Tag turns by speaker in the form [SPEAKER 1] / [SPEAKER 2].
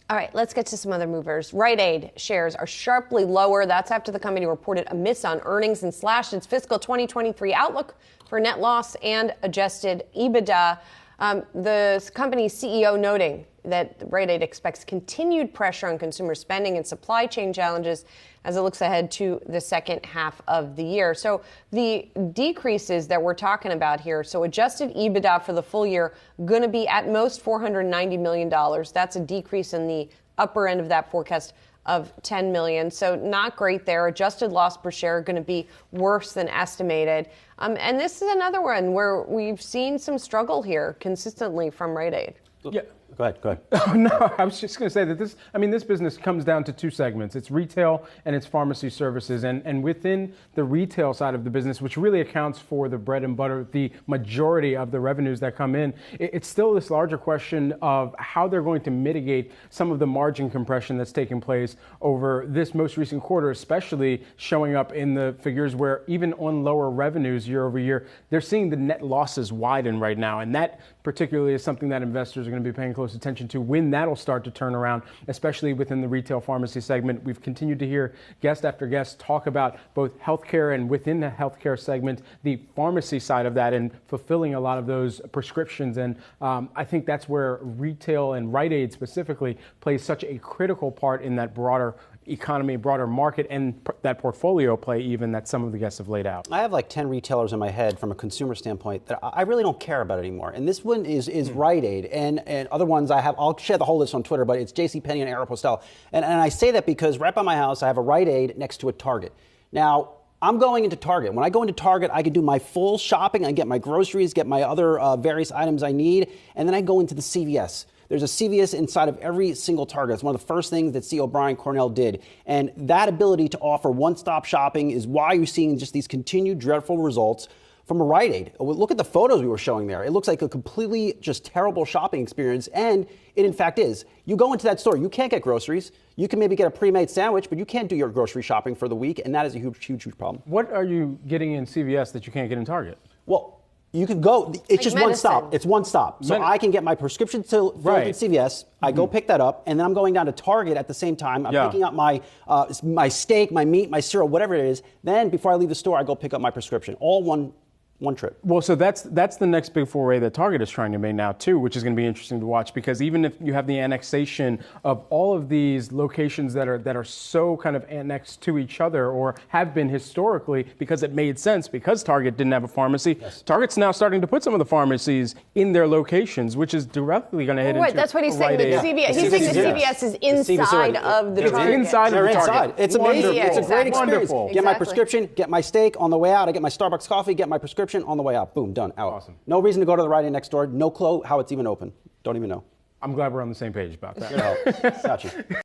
[SPEAKER 1] All right, let's get to some other movers. Rite Aid shares are sharply lower. That's after the company reported a miss on earnings and slashed its fiscal 2023 outlook for net loss and adjusted EBITDA. The company's CEO noting that Rite Aid expects continued pressure on consumer spending and supply chain challenges as it looks ahead to the second half of the year. So the decreases that we're talking about here, so adjusted EBITDA for the full year, going to be at most $490 million. That's a decrease in the upper end of that forecast of $10 million. So not great there. Adjusted loss per share going to be worse than estimated. And this is another one where we've seen some struggle here consistently from Rite Aid.
[SPEAKER 2] Yeah. Go ahead.
[SPEAKER 3] Oh, no, I was just going to say that this business comes down to two segments. It's retail and it's pharmacy services. And within the retail side of the business, which really accounts for the bread and butter, the majority of the revenues that come in, it's still this larger question of how they're going to mitigate some of the margin compression that's taking place over this most recent quarter, especially showing up in the figures where even on lower revenues year over year, they're seeing the net losses widen right now. And that particularly is something that investors are going to be paying close attention to when that'll start to turn around, especially within the retail pharmacy segment. We've continued to hear guest after guest talk about both healthcare and within the healthcare segment, the pharmacy side of that and fulfilling a lot of those prescriptions. And I think that's where retail and Rite Aid specifically plays such a critical part in that broader economy, broader market, and that portfolio play even that some of the guests have laid out.
[SPEAKER 2] I have like 10 retailers in my head from a consumer standpoint that I really don't care about anymore. And this one is Rite Aid. And other ones I'll share the whole list on Twitter, but it's JCPenney and Aeropostale. And I say that because right by my house, I have a Rite Aid next to a Target. Now, I'm going into Target. When I go into Target, I can do my full shopping. I get my groceries, get my other various items I need, and then I go into the CVS. There's a CVS inside of every single Target. It's one of the first things that CEO Brian Cornell did. And that ability to offer one-stop shopping is why you're seeing just these continued dreadful results from a Rite Aid. Look at the photos we were showing there. It looks like a completely just terrible shopping experience, and it in fact is. You go into that store, you can't get groceries. You can maybe get a pre-made sandwich, but you can't do your grocery shopping for the week, and that is a huge, huge, huge problem.
[SPEAKER 3] What are you getting in CVS that you can't get in Target?
[SPEAKER 2] Well, you can go, it's
[SPEAKER 1] like
[SPEAKER 2] just
[SPEAKER 1] medicine.
[SPEAKER 2] one stop. It's one stop. So I can get my prescription filled at CVS. I go pick that up, and then I'm going down to Target at the same time. I'm picking up my steak, my meat, my cereal, whatever it is. Then before I leave the store, I go pick up my prescription. All one trip.
[SPEAKER 3] Well, so that's the next big foray that Target is trying to make now too, which is going to be interesting to watch, because even if you have the annexation of all of these locations that are so kind of annexed to each other or have been historically because it made sense because Target didn't have a pharmacy, Target's now starting to put some of the pharmacies in their locations, which is directly going to hit into
[SPEAKER 1] that's what he's saying.
[SPEAKER 3] Rite Aid.
[SPEAKER 1] CVS, he's saying the CVS is inside of the Target.
[SPEAKER 3] Inside of the Target.
[SPEAKER 2] It's amazing.
[SPEAKER 1] Yeah,
[SPEAKER 2] it's a great experience.
[SPEAKER 3] Wonderful.
[SPEAKER 2] Get my prescription, get my steak on the way out. I get my Starbucks coffee, get my prescription on the way out. Boom, done, out.
[SPEAKER 3] Awesome.
[SPEAKER 2] No reason to go to the Rite Aid next door. No clue how it's even open. Don't even know.
[SPEAKER 3] I'm glad we're on the same page about that.
[SPEAKER 2] Got you.